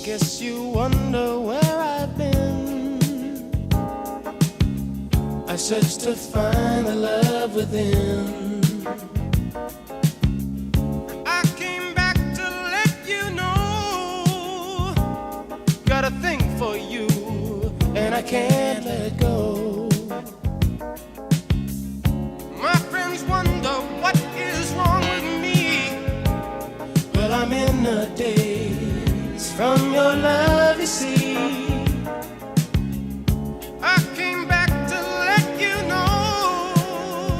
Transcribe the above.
Guess you wonder where I've been. I searched to find the love within. I came back to let you know, got a thing for you, and I can't let go. My friends wonder what is wrong with me. Well, I'm in a daze.